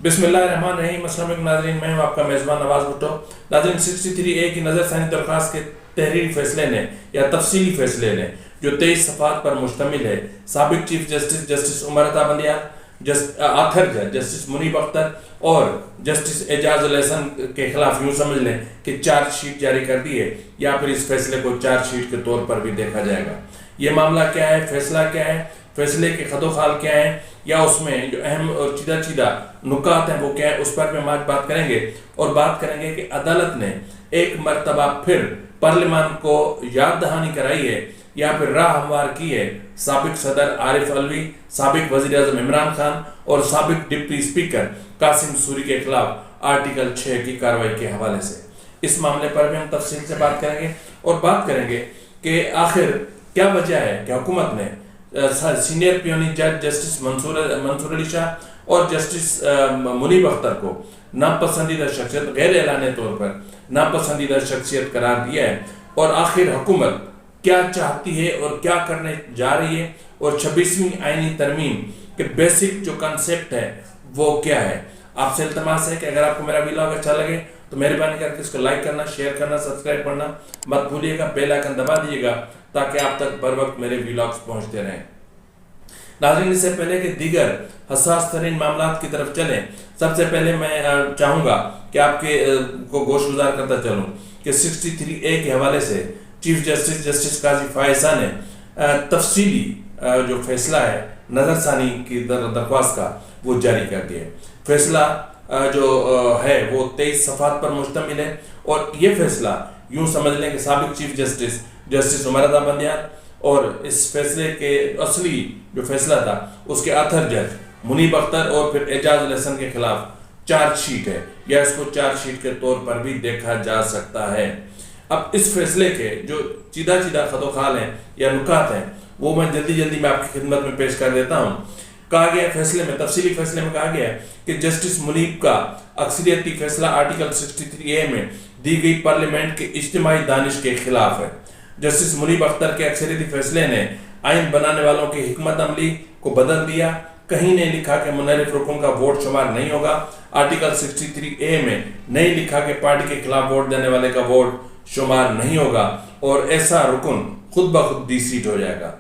بسم اللہ الرحمن الرحیم۔ السلام علیکم ناظرین، میں ہوں آپ کا میزبان نواز بھٹو۔ ناظرین 63A کی نظر ثانی درخواست کے تحریری فیصلے نے یا تفصیلی فیصلے نے جو 23 صفحات پر مشتمل ہے، سابق چیف جسٹس عمر عطا بندیال، آخر جج جسٹس منیب اختر اور جسٹس اعجاز الحسن کے خلاف یوں سمجھ لیں کہ چارج شیٹ جاری کر دی ہے، یا پھر اس فیصلے کو چارج شیٹ کے طور پر بھی دیکھا جائے گا۔ یہ معاملہ کیا ہے، فیصلہ کیا ہے، فیصلے کے خد و خال کیا ہیں، یا اس میں جو اہم اور چیدہ نکات ہیں وہ کیا ہے، اس پر بھی ہم آج بات کریں گے۔ اور بات کریں گے کہ عدالت نے ایک مرتبہ پھر پارلیمان کو یاد دہانی کرائی ہے یا پھر راہ ہموار کی ہے سابق صدر عارف علوی، سابق وزیر اعظم عمران خان اور سابق ڈپٹی اسپیکر قاسم سوری کے خلاف آرٹیکل 6 کی کارروائی کے حوالے سے۔ اس معاملے پر بھی ہم تفصیل سے بات کریں گے اور بات کریں گے کہ آخر کیا وجہ ہے کہ حکومت نے سینئر پیونی جج جسٹس منصور علی شاہ اور جسٹس منیب اختر کو ناپسندیدہ شخصیت، غیر اعلانیہ طور پر ناپسندیدہ شخصیت قرار دیا ہے، اور آخر حکومت کیا چاہتی ہے اور کیا کرنے جا رہی ہے، اور 26ویں آئینی ترمیم کے بیسک جو کنسیپٹ ہے وہ کیا ہے۔ آپ سے التماس ہے کہ اگر آپ کو میرا ویلاگ اچھا لگے تو مہربانی کر کے اس کو لائک کرنا، شیئر کرنا، سبسکرائب کرنا مت بھولیے گا، بیل آئیکن دبا دیجیے گا تاکہ آپ تک بر وقت میرے ویلاگز پہنچتے رہیں۔ ناظرین، اس سے پہلے کہ دیگر حساس ترین معاملات کی طرف چلیں، سب سے پہلے میں چاہوں گا کہ آپ کو گوش گزار کرتا چلوں کہ 63A کے حوالے سے چیف جسٹس قاضی فائزہ نے تفصیلی جو فیصلہ ہے نظر ثانی کی درخواست کا وہ جاری کر دیا ہے۔ فیصلہ جو ہے وہ 23 صفحات پر مشتمل ہے، اور یہ فیصلہ یوں سمجھ لیں کہ سابق چیف جسٹس عمر عطا بندیال اور اس فیصلے کے اصلی جو فیصلہ تھا اس کے آخر جج منیب اختر اور پھر اعجاز الحسن کے خلاف چارج شیٹ ہے، یا اس کو چارج شیٹ کے طور پر بھی دیکھا جا سکتا ہے۔ اب اس فیصلے کے جو چیدہ خد و خال ہیں یا نکات ہیں وہ میں جلدی میں آپ کی خدمت میں پیش کر دیتا ہوں۔ کہا گیا فیصلے میں، تفصیلی فیصلے میں کہا گیا ہے کہ جسٹس منیب کا اکثریتی فیصلہ آرٹیکل 63A میں دی گئی پارلیمنٹ کے اجتماعی دانش کے خلاف ہے۔ جسٹس منیب اختر کے اکثریتی فیصلے نے آئین بنانے والوں کی حکمت عملی کو بدل دیا۔ کہیں نہیں لکھا کہ منحرف رکن کا ووٹ شمار نہیں ہوگا۔ آرٹیکل 63A میں نہیں لکھا کہ پارٹی کے خلاف ووٹ دینے والے کا ووٹ شمار نہیں ہوگا اور ایسا رکن خود بخود ڈی سیٹ ہو جائے گا۔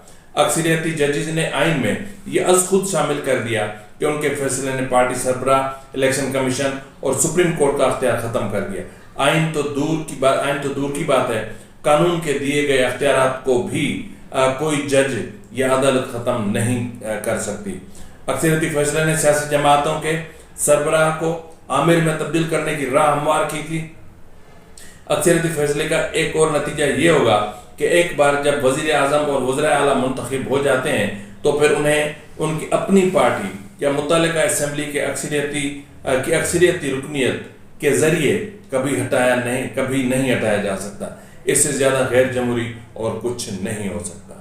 اکثریتی ججز نے آئین میں یہ از خود شامل کر دیا کہ ان کے فیصلے نے پارٹی سربراہ، الیکشن کمیشن اور سپریم کورٹ کا اختیار ختم کر دیا۔ آئین تو دور کی بات ہے، قانون کے دیے گئے اختیارات کو بھی کوئی جج یا عدالت ختم نہیں کر سکتی۔ اکثریتی فیصلے نے سیاسی جماعتوں کے سربراہ کو آمر میں تبدیل کرنے کی راہ ہموار کی تھی۔ اکثریتی فیصلے کا ایک اور نتیجہ یہ ہوگا کہ ایک بار جب وزیر اعظم اور وزراء اعلیٰ منتخب ہو جاتے ہیں تو پھر انہیں ان کی اپنی پارٹی یا متعلقہ اسمبلی کے اکثریتی رکنیت کے ذریعے کبھی نہیں ہٹایا جا سکتا۔ اس سے زیادہ غیر جمہوری اور کچھ نہیں ہو سکتا۔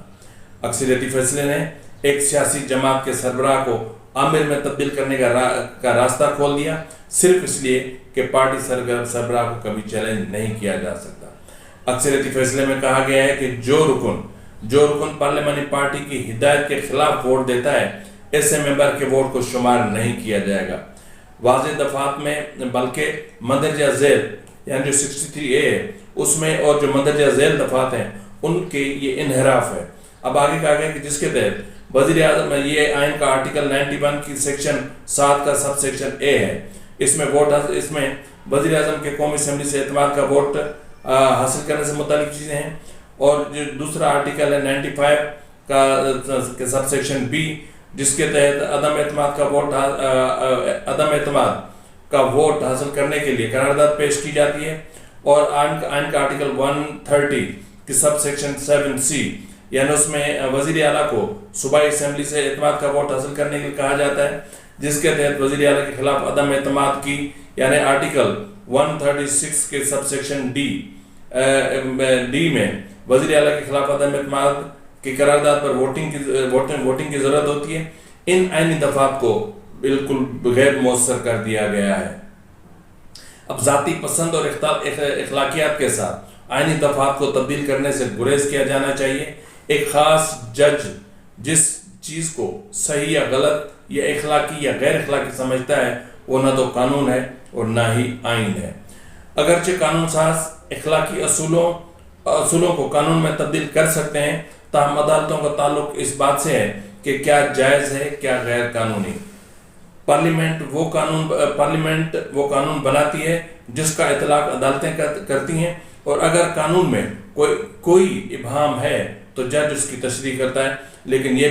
اکثریتی فیصلے نے ایک سیاسی جماعت کے سربراہ کو آمر میں تبدیل کرنے کا راستہ کھول دیا، صرف اس لیے کہ پارٹی سربراہ کو کبھی چیلنج نہیں کیا جا سکتا۔ اکثریتی فیصلے میں کہا گیا ہے کہ جو رکن پارلیمانی پارٹی کی ہدایت کے خلاف ووٹ دیتا ہے، ایسے ممبر کے ووٹ کو شمار نہیں کیا جائے گا۔ واضح دفعات میں بلکہ مندرجہ ذیل یعنی جو 63A ہے اس میں اور جو مندرجہ ذیل دفعات ہیں ان کے یہ انحراف ہے۔ اب آگے کہا گیا کہ جس کے تحت وزیر اعظم، یہ آئین کا آرٹیکل 91 کی سیکشن 7 کا سب سیکشن A ہے، اس میں وزیر اعظم کے قومی اسمبلی سے اعتماد کا ووٹ حاصل کرنے سے متعلق چیزیں ہیں، اور جو دوسرا آرٹیکل ہے 95 کا سب سیکشن B جس کے تحت عدم اعتماد کا ووٹ حاصل کرنے کے لیے قرارداد پیش کی جاتی ہے، اور آئین کا آرٹیکل 130 کی سب سیکشن 7C یعنی اس میں وزیر اعلیٰ کو صوبائی اسمبلی سے اعتماد کا ووٹ حاصل کرنے کے لیے کہا جاتا ہے، جس کے تحت وزیر اعلیٰ کے خلاف عدم اعتماد کی یعنی آرٹیکل 136 کے سب سیکشن ڈی میں وزیر اعلیٰ کے خلاف عدم اعتماد کی قرارداد پر ووٹنگ کی ضرورت ہوتی ہے۔ ان آئینی دفعات کو بالکل غیر مؤثر کر دیا گیا ہے۔ اب ذاتی پسند اور اخلاقیات کے ساتھ آئینی دفعات کو تبدیل کرنے سے گریز کیا جانا چاہیے۔ ایک خاص جج جس چیز کو صحیح یا غلط یا اخلاقی یا غیر اخلاقی سمجھتا ہے وہ نہ تو قانون ہے اور نہ ہی آئین ہے۔ اگرچہ قانون ساز اخلاقی اصولوں کو قانون میں تبدیل کر سکتے ہیں، تاہم عدالتوں کا تعلق اس بات سے ہے کہ کیا جائز ہے، کیا غیر قانونی۔ پارلیمنٹ وہ قانون بناتی ہے جس کا اطلاق عدالتیں کرتی ہیں، اور اگر قانون میں کوئی ابہام ہے تو جج اس کی تشریح کرتا ہے، لیکن یہ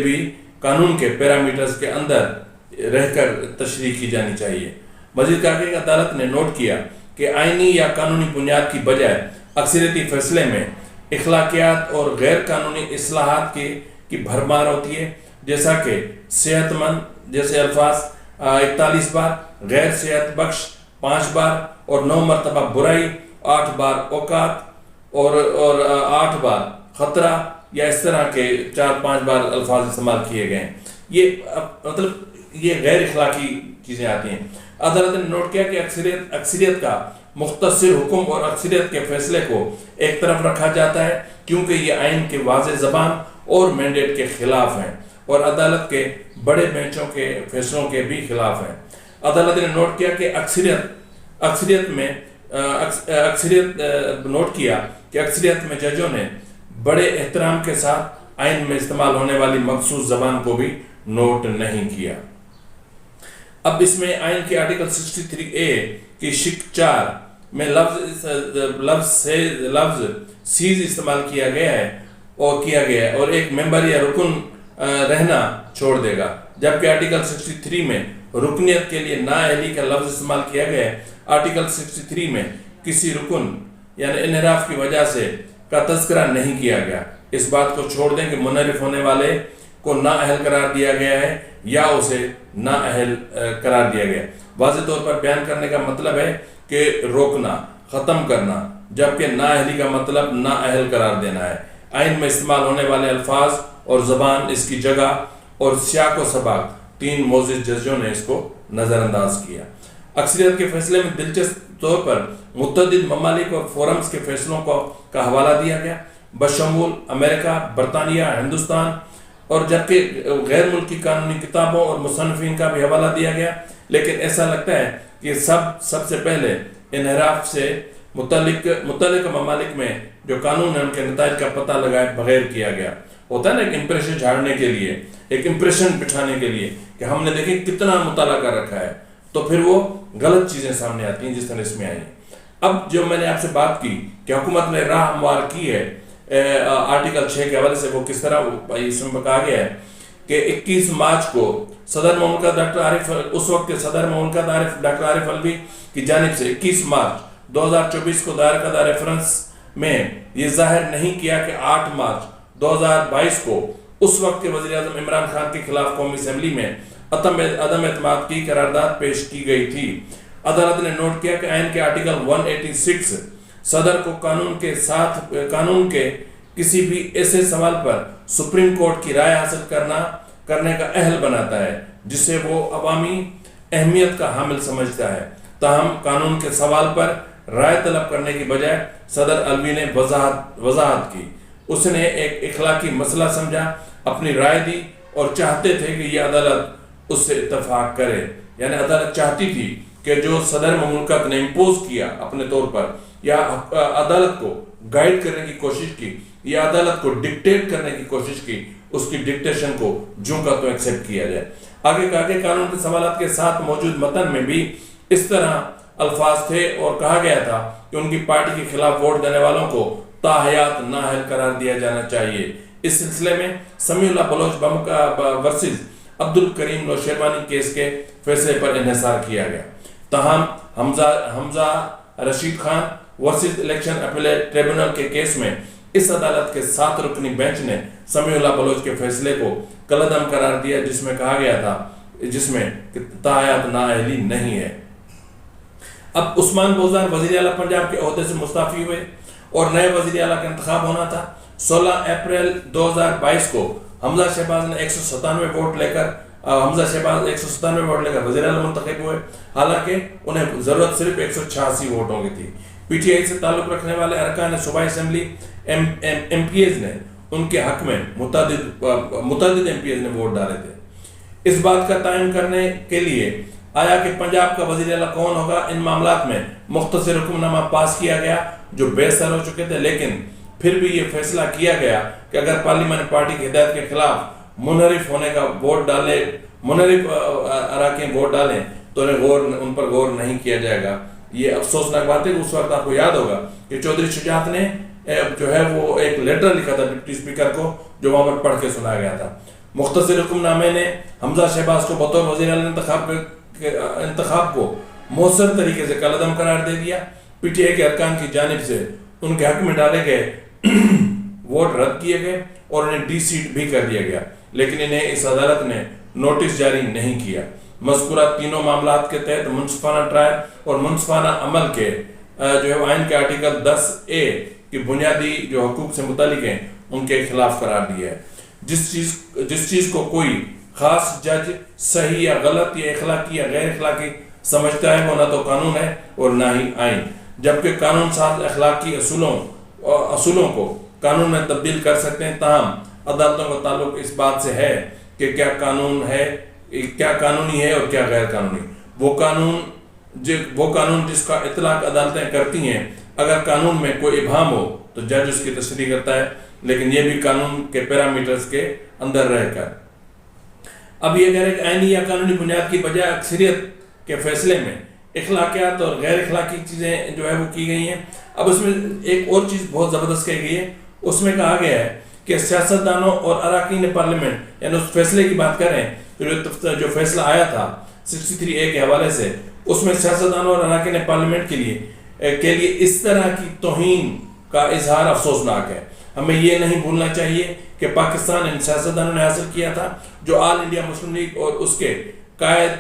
بھی قانون کے پیرامیٹرز کے اندر رہ کر تشریح کی جانی چاہیے۔ مزید کہا کہ عدالت نے نوٹ کیا کہ آئینی یا قانونی بنیاد کی بجائے اکثریتی فیصلے میں اخلاقیات اور غیر قانونی اصلاحات کی بھرمار ہوتی ہے، جیسا کہ صحت مند جیسے الفاظ 41 بار، غیر صحت بخش 5 بار، اور 9 مرتبہ برائی، 8 بار اوقات اور 8 بار خطرہ، یا اس طرح کے 4-5 بار الفاظ استعمال کیے گئے ہیں۔ یہ غیر اخلاقی چیزیں آتی ہیں۔ عدالت نے نوٹ کیا کہ اکثریت کا مختصر حکم اور اکثریت کے فیصلے کو ایک طرف رکھا جاتا ہے کیونکہ یہ آئین کے واضح زبان اور مینڈیٹ کے خلاف ہیں اور عدالت کے بڑے بینچوں کے فیصلوں کے بھی خلاف ہیں۔ عدالت نے نوٹ کیا کہ اکثریت میں ججوں نے بڑے احترام کے ساتھ آئین میں استعمال ہونے والی مخصوص زبان کو بھی نوٹ نہیں کیا۔ اب اس میں آئین کے آرٹیکل 63A کی شق 4 میں لفظ سیز استعمال کیا گیا ہے اور ایک ممبر یا رکن رہنا چھوڑ دے گا، جبکہ آرٹیکل 63 میں رکنیت کے لیے نااہلی کا لفظ استعمال کیا گیا ہے۔ آرٹیکل 63 میں کسی رکن یعنی انحراف کی وجہ سے کا تذکرہ نہیں کیا گیا۔ اس بات کو چھوڑ دیں کہ منحرف ہونے والے کو نااہل قرار دیا گیا ہے یا اسے نااہل قرار دیا گیا۔ واضح طور پر بیان کرنے کا مطلب ہے کہ روکنا، ختم کرنا، جبکہ نااہلی کا مطلب نااہل قرار دینا ہے۔ آئین میں استعمال ہونے والے الفاظ اور زبان، اس کی جگہ اور سیاق و سباق، 3 معزز ججوں نے اس کو نظر انداز کیا۔ اکثریت کے فیصلے میں دلچسپ طور پر متعدد ممالک اور فورمز کے فیصلوں کا حوالہ دیا گیا، بشمول امریکہ، برطانیہ، ہندوستان، اور جبکہ غیر ملکی قانونی کتابوں اور مصنفین کا بھی حوالہ دیا گیا، لیکن ایسا لگتا ہے کہ سب سے پہلے انحراف سے متعلقہ ممالک میں جو قانون ہے ان کے نتائج کا پتہ لگائے بغیر کیا گیا۔ ہوتا ہے نا ایک امپریشن جھاڑنے کے لیے، ایک امپریشن بٹھانے کے لیے کہ ہم نے دیکھیں کتنا مطالعہ کر رکھا ہے، تو پھر وہ غلط چیزیں سامنے آتی ہیں جس طرح اس میں آئی ہیں۔ اب جو میں نے آپ سے بات کی کہ حکومت نے راہ ہموار کی ہے آرٹیکل 6 کے حوالے سے، وہ کس طرح اس میں کہا گیا ہے کہ 21 مارچ کو صدر مملکت ڈاکٹر عارف، اس وقت کے صدر مملکت ڈاکٹر عارف الوی کی جانب سے 21 مارچ 2024 کو دائر کردہ ریفرنس میں یہ ظاہر نہیں کیا کہ 8 مارچ 2022 کو اس وقت کے وزیر اعظم عمران خان کے خلاف قومی اسمبلی میں عدم اعتماد کی قرارداد پیش کی گئی تھی۔ عدالت نے نوٹ کیا کہ آئین کے آرٹیکل 186 صدر کو قانون کے کسی بھی ایسے سوال پر سپریم کورٹ کی رائے حاصل کرنے کا اہل بناتا ہے جسے وہ عوامی اہمیت کا حامل سمجھتا ہے۔ تاہم قانون کے سوال پر رائے طلب کرنے کی بجائے صدر الوی نے وضاحت کی۔ اس نے ایک اخلاقی مسئلہ سمجھا، اپنی رائے دی اور چاہتے تھے کہ یہ عدالت اس سے اتفاق کرے، یعنی عدالت چاہتی تھی کہ جو صدر مملکت نے امپوز کیا اپنے طور پر، یا عدالت کو گائیڈ کرنے کی کوشش کی یا عدالت کو ڈکٹیٹ کرنے کی کوشش کی، اس کی ڈکٹیشن کو جوں کا تو ایکسیپٹ کیا جائے۔ آگے کہا کہ قانون کے سوالات کے ساتھ موجود متن میں بھی اس طرح الفاظ تھے اور کہا گیا تھا کہ ان کی پارٹی کے خلاف ووٹ دینے والوں کو تاحیات نااہل قرار دیا جانا چاہیے۔ اس سلسلے میں سمیع اللہ بلوچ ورسز عبد الکریم نوشیروانی کیس کے فیصلے پر انحصار کیا گیا۔ تاہم Hamza Rashid Khan versus election appellate tribunal کے کیس میں اس عدالت کے 7 رکنی بینچ نے سمیع اللہ بلوچ کے فیصلے کو کالعدم قرار دیا، جس میں کہا گیا تھا تاحیات نااہلی نہیں ہے۔ اب عثمان بوزدار وزیر اعلیٰ پنجاب کے عہدے سے مستعفی ہوئے اور نئے وزیر اعلیٰ کا انتخاب ہونا تھا۔ 16 اپریل 2022 کو حمزہ شہباز نے 197 ووٹ لے کر وزیر اعلیٰ منتخب ہوئے، حالانکہ انہیں ضرورت صرف 186 ووٹوں کی تھی۔ پی ٹی آئی سے تعلق رکھنے والے ارکان صوبائی اسمبلی ایم پی ایز نے ان کے حق میں متعدد ایم پی ایز نے ووٹ ڈالے تھے۔ اس بات کا تعین کرنے کے لیے آیا کہ پنجاب کا وزیر اعلیٰ کون ہوگا؟ ان معاملات میں مختصر حکم نامہ پاس کیا گیا جو بے سر ہو چکے تھے، لیکن پھر بھی یہ فیصلہ کیا گیا کہ اگر پارلیمانی پارٹی کی ہدایت کے خلاف منحرف ہونے کا ووٹ ڈالے، منحرف اراکین ووٹ ڈالیں تو ان پر غور نہیں کیا جائے گا۔ یہ افسوسناک بات ہے کہ اس وقت آپ کو یاد ہوگا کہ چودھری شجاعت نے جو ہے وہ ایک لیٹر لکھا تھا ڈپٹی اسپیکر کو، جو وہاں پر پڑھ کے سنایا گیا تھا۔ مختصر حکم نامے نے حمزہ شہباز کو بطور وزیر اعلیٰ انتخاب کو مؤثر طریقے سے کالعدم قرار دے دیا۔ پی ٹی آئی کے ارکان کی جانب سے ان کے حق میں ڈالے گئے ووٹ رد کیے گئے اور انہیں ڈی سیٹ بھی کر دیا گیا، لیکن انہیں اس عدالت نے نوٹس جاری نہیں کیا۔ مذکورہ تینوں معاملات کے تحت منصفانہ ٹرائل اور منصفانہ عمل کے جو ہے آئین کے آرٹیکل 10A کی بنیادی جو حقوق سے متعلق ہیں ان کے خلاف قرار دیا ہے۔ جس چیز کو کوئی خاص جج صحیح یا غلط یا اخلاقی یا غیر اخلاقی سمجھتا ہے وہ نہ تو قانون ہے اور نہ ہی آئین، جبکہ قانون ساز اخلاقی اصولوں کو قانون میں تبدیل کر سکتے ہیں، تاہم عدالتوں کا تعلق اس بات سے ہے کہ کیا قانونی ہے اور کیا غیر قانونی۔ وہ قانون جس کا اطلاق عدالتیں کرتی ہیں، اگر قانون میں کوئی ابہام ہو تو جج اس کی تشریح کرتا ہے، لیکن یہ بھی قانون کے پیرامیٹرز کے اندر رہ کر۔ اب یہ کہہ رہے کہ آئینی یا قانونی بنیاد کی بجائے اکثریت کے فیصلے میں اخلاقیات اور غیر اخلاقی چیزیں جو ہے وہ کی گئی ہیں۔ اب اس میں ایک اور چیز بہت زبردست کہی گئی ہے، اس میں کہا گیا ہے کہ سیاستدانوں اور اراکین پارلیمنٹ، یعنی اس فیصلے کی بات کریں جو فیصلہ آیا تھا 63A کے حوالے سے، اس میں سیاستدانوں اور اراکین پارلیمنٹ کے لیے اس طرح کی توہین کا اظہار افسوسناک ہے۔ ہمیں یہ نہیں بھولنا چاہیے کہ پاکستان ان سیاستدانوں نے حاصل کیا تھا جو آل انڈیا مسلم لیگ اور اس کے قائد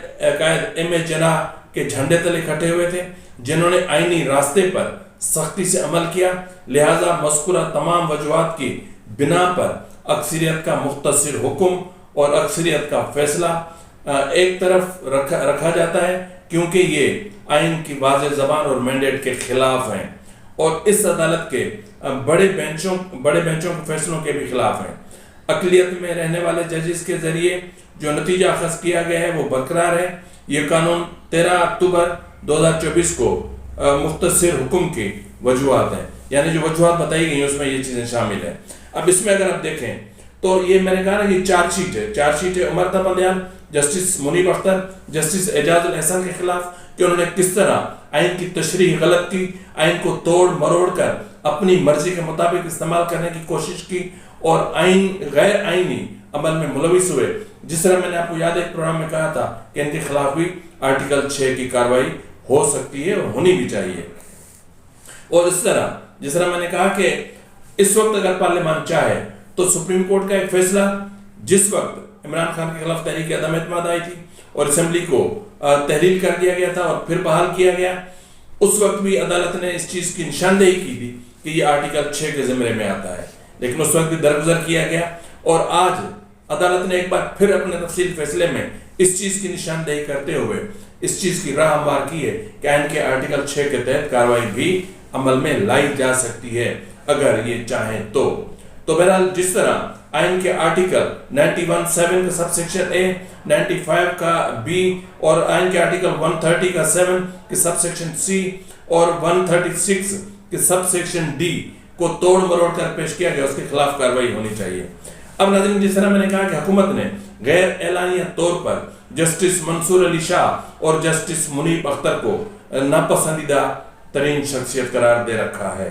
ایم اے جناح کے جھنڈے تلے کھٹے ہوئے تھے، جنہوں نے آئینی راستے پر سختی سے عمل کیا۔ لہٰذا مذکورہ تمام وجوہات کی بنا پر اکثریت کا مختصر حکم اور اکثریت کا فیصلہ ایک طرف رکھا جاتا ہے، کیونکہ یہ آئین کی واضح زبان اور مینڈیٹ کے خلاف ہیں اور اس عدالت کے بڑے بینچوں کے فیصلوں کے بھی خلاف ہیں۔ اقلیت میں رہنے والے ججز کے ذریعے جو نتیجہ اخذ کیا گیا ہے وہ برقرار ہے۔ یہ قانون 13 اکتوبر 2024 کو مختصر حکم کی وجوہات ہیں، یعنی جو وجوہات بتائی گئی ہیں اس میں یہ چیزیں شامل ہیں۔ اب اس میں اگر آپ دیکھیں تو یہ میں نے کہا نا یہ چارج شیٹ ہے عمر تبلیان، جسٹس منیب اختر، جسٹس اعجاز الاحسان کے خلاف، کہ انہوں نے کس طرح آئین کی تشریح غلط کی، آئین کو توڑ مروڑ کر اپنی مرضی کے مطابق استعمال کرنے کی کوشش کی اور غیر آئینی عمل میں ملوث ہوئے۔ جس طرح میں نے آپ کو یاد ایک پروگرام میں کہا تھا کہ ان کے خلاف بھی آرٹیکل 6 کی کارروائی ہو سکتی ہے اور ہونی بھی چاہیے۔ اور اس طرح جس طرح میں نے کہا کہ اس وقت اگر پارلیمان چاہے تو سپریم کورٹ کا ایک فیصلہ جس وقت عمران خان کے خلاف تحریک عدم اعتماد آئی تھی اور اسمبلی کو تحلیل کر دیا گیا تھا اور پھر بحال کیا گیا، اس وقت بھی عدالت نے اس چیز کی نشاندہی کی تھی کہ یہ آرٹیکل 6 کے زمرے میں آتا ہے، لیکن اس وقت بھی درگزر کیا گیا اور آج عدالت نے ایک بار پھر اپنے تفصیل فیصلے میں اس چیز کی نشاندہی کرتے ہوئے اس چیز کی راہ ہموار کی ہے کہ آئین کے آرٹیکل 6 کے تحت کارروائی بھی عمل میں لائی جا سکتی ہے اگر یہ چاہیں تو۔ بہرحال جس طرح آئین کے آرٹیکل 91(7) کا سب سیکشن A، 95 کا B اور آئین کے آرٹیکل 130 کا 7 کے سب سیکشن C اور 136 کے سب سیکشن D کو توڑ مروڑ کر پیش کیا گیا، اس کے خلاف کارروائی ہونی چاہیے۔ اب ناظرین جس طرح میں نے کہا کہ حکومت نے غیر اعلانیہ طور پر جسٹس منصور علی شاہ اور جسٹس منیب اختر کو ناپسندیدہ ترین شخصیت قرار دے رکھا ہے،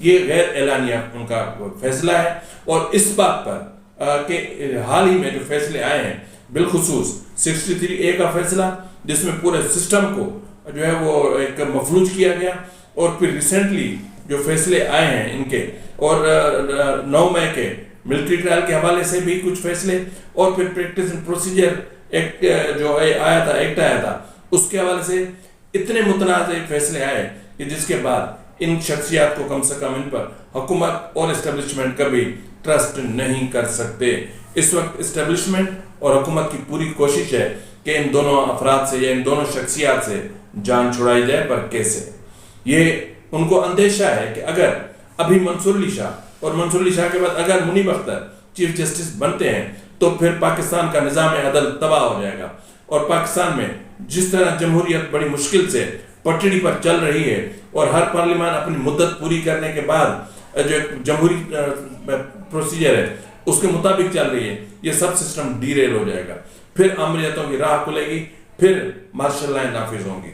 یہ غیر اعلانیہ ان کا فیصلہ ہے۔ اور اس بات پر کہ حال ہی میں جو فیصلے آئے ہیں، بالخصوص 63A کا فیصلہ جس میں پورے سسٹم کو جو ہے وہ ایک مفلوج کیا گیا، اور پھر ریسنٹلی جو فیصلے آئے ہیں ان کے، اور 9 مئی کے ملٹری ٹرائل کے حوالے سے بھی کچھ فیصلے، اور پھر پریکٹس اینڈ پروسیجر ایکٹ جو آیا تھا اس کے حوالے سے اتنے متنازع فیصلے آئے کہ جس کے بعد ان شخصیات کو کم سے کم ان پر حکومت اور اسٹیبلشمنٹ کبھی ٹرسٹ نہیں کر سکتے۔ اس وقت اسٹیبلشمنٹ اور حکومت کی پوری کوشش ہے کہ ان دونوں افراد سے یا ان دونوں شخصیات سے جان چھڑائی جائے، پر کیسے؟ یہ ان کو اندیشہ ہے کہ اگر ابھی منصور علی شاہ اور منصور علی شاہ کے بعد اگر منیب اختر چیف جسٹس بنتے ہیں تو پھر پاکستان کا نظام عدل تباہ ہو جائے گا، اور پاکستان میں جس طرح جمہوریت بڑی مشکل سے پٹڑی پر چل رہی ہے اور ہر پارلیمان اپنی مدت پوری کرنے کے بعد جو جمہوری پروسیجر ہے اس کے مطابق چل رہی ہے، یہ سب سسٹم ڈیریل ہو جائے گا، پھر عملیاتوں کی راہ کھلے گی، پھر مارشل لا نافذ ہوں گی۔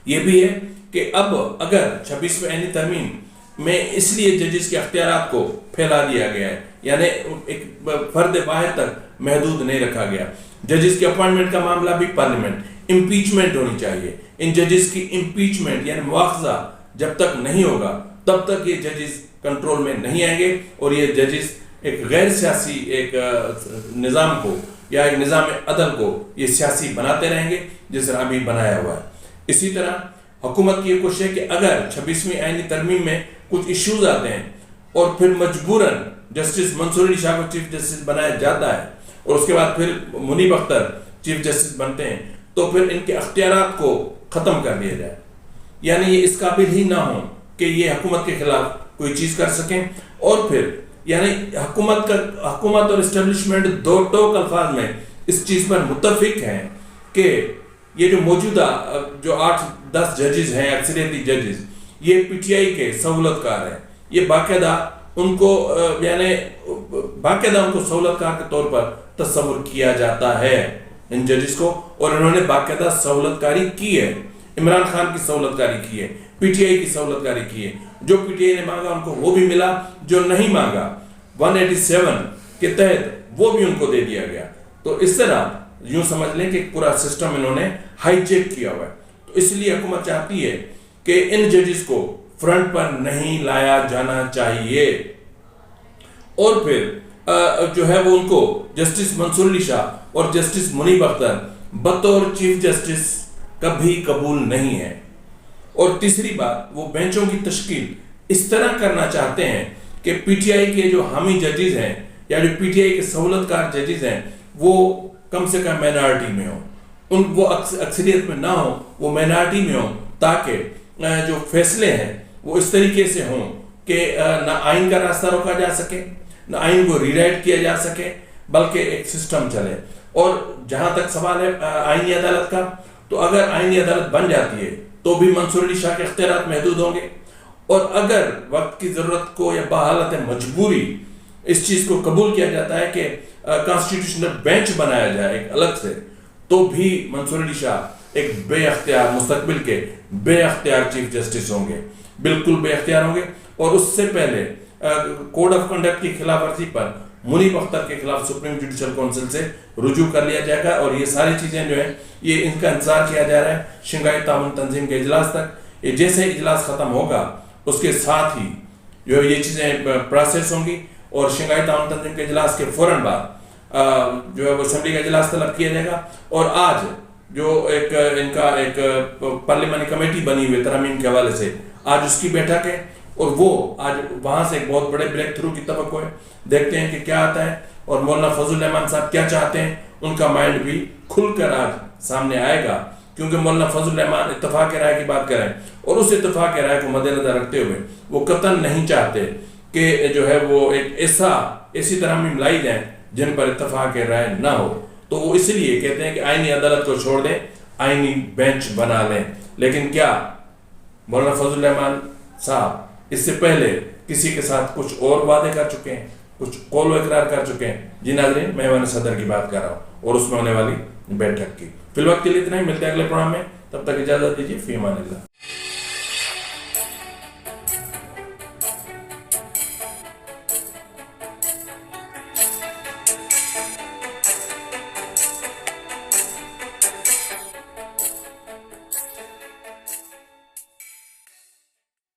یہ بھی ہے کہ اب اگر 26ویں آئینی ترمیم میں اس لیے ججز کے اختیارات کو پھیلا دیا گیا ہے، یعنی ایک فرد واحد تک محدود نہیں رکھا گیا۔ ججز کے اپوائنٹمنٹ کا معاملہ بھی پارلیمنٹ، امپیچمنٹ ہونی چاہیے، ان ججز کی امپیچمنٹ یعنی مواخذہ جب تک نہیں ہوگا تب تک یہ ججز کنٹرول میں نہیں آئیں گے، اور یہ ججز ایک غیر سیاسی ایک نظام کو یا ایک نظام عدل کو یہ سیاسی بناتے رہیں گے جس طرح ابھی بنایا ہوا ہے۔ اسی طرح حکومت کی یہ کوشش ہے کہ اگر 26ویں آئینی ترمیم میں کچھ ایشوز آتے ہیں اور پھر مجبوراً جسٹس منصور علی شاہ کو چیف جسٹس بنایا جاتا ہے اور اس کے بعد پھر منیب اختر چیف جسٹس بنتے ہیں، تو پھر ان کے اختیارات کو ختم کر دیا جائے، یعنی یہ اس قابل ہی نہ ہوں کہ یہ حکومت کے خلاف کوئی چیز کر سکیں۔ اور پھر یعنی حکومت اور اسٹیبلشمنٹ دو ٹوک الفاظ میں اس چیز پر متفق ہیں کہ یہ جو موجودہ جو 8-10 ججز ہیں، اکثریتی ججز، یہ پی ٹی آئی کے سہولت کار ہیں، یہ باقاعدہ ان کو سہولت کار کے طور پر تصور کیا جاتا ہے ان ججز کو، اور انہوں نے باقاعدہ سہولت کاری کی ہے، عمران خان کی سہولت کاری کی ہے، پی ٹی آئی کی سہولت کاری کی ہے، جو پی ٹی آئی نے مانگا ان کو وہ بھی ملا، جو نہیں مانگا 187 کے تحت وہ بھی ان کو دے دیا گیا۔ تو اس طرح یوں سمجھ لیں کہ پورا سسٹم انہوں نے ہائی جیک کیا ہوا ہے۔ تو اس لیے حکومت چاہتی ہے کہ ان ججز کو فرنٹ پر نہیں لایا جانا چاہیے، اور پھر جو ہے وہ ان کو جسٹس منصور علی شاہ اور جسٹس منیب اختر بطور چیف جسٹس کبھی قبول نہیں ہے۔ اور تیسری بات، وہ بینچوں کی تشکیل اس طرح کرنا چاہتے ہیں کہ پی ٹی آئی کے جو حامی ججز ہیں یا جو پی ٹی آئی کے سہولت کار ججز ہیں وہ کم سے کم مینارٹی میں ہوں، وہ اکثریت میں نہ ہوں، وہ مینارٹی میں ہوں، تاکہ جو فیصلے ہیں وہ اس طریقے سے ہوں کہ نہ آئین کا راستہ روکا جا سکے، نہ آئین کو ری رائٹ کیا جا سکے، بلکہ ایک سسٹم چلے۔ اور جہاں تک سوال ہے آئینی عدالت کا، تو اگر آئینی عدالت بن جاتی ہے تو بھی منصور علی شاہ کے اختیارات محدود ہوں گے، اور اگر وقت کی ضرورت کو یا بحالت مجبوری اس چیز کو قبول کیا جاتا ہے کہ کانسٹیٹیوشنل بینچ بنایا جائے ایک الگ سے، تو بھی منصور علی شاہ ایک بے اختیار مستقبل کے بے اختیار چیف جسٹس ہوں گے، بالکل بے اختیار ہوں گے۔ اور اس سے پہلے کوڈ آف کنڈکٹ کی خلاف ورزی پر منیب اختر کے خلاف سپریم جوڈیشل کونسل سے رجوع کر لیا جائے گا، اور یہ ساری چیزیں جو ہیں یہ ان کا انتظار کیا جا رہا ہے شنگھائی تعاون تنظیم کے اجلاس تک۔ یہ جیسے اجلاس ختم ہوگا اس کے ساتھ ہی جو یہ چیزیں پروسیس ہوں گی، اور شنگھائی تعاون تنظیم کے اجلاس کے فوراً بعد جو ہے وہ اسمبلی کا اجلاس طلب کیا جائے گا۔ اور آج جو ان کا ایک پارلیمانی کمیٹی بنی ہوئی ترامیم کے حوالے سے، آج اس کی بیٹھک ہے، اور وہ آج وہاں سے ایک بہت بڑے بریک تھرو کی توقع ہے، دیکھتے ہیں کہ کیا آتا ہے، اور مولانا فضل الرحمان صاحب کیا چاہتے ہیں، ان کا مائنڈ بھی کھل کر آج سامنے آئے گا، کیونکہ مولانا فضل الرحمان اتفاق رائے کی بات کریں، اور اس اتفاق رائے کو مد نظر رکھتے ہوئے وہ قطعاً نہیں چاہتے کہ جو ہے وہ ایک ایسی ترامیم لائی جائیں جن پر اتفاق رائے نہ ہو۔ تو وہ اس لیے کہتے ہیں کہ آئینی عدالت کو چھوڑ دیں، آئینی بینچ بنا لیں۔ لیکن کیا مولانا فضل الرحمان صاحب اس سے پہلے کسی کے ساتھ کچھ اور وعدے کر چکے ہیں، کچھ قول و اقرار کر چکے ہیں؟ جی ناظرین، میں ایوان صدر کی بات کر رہا ہوں اور اس میں ہونے والی بیٹھک کی۔ فی الوقت کے لیے اتنا ہی، ملتے ہیں اگلے پروگرام میں، تب تک اجازت دیجیے، فی امان اللہ۔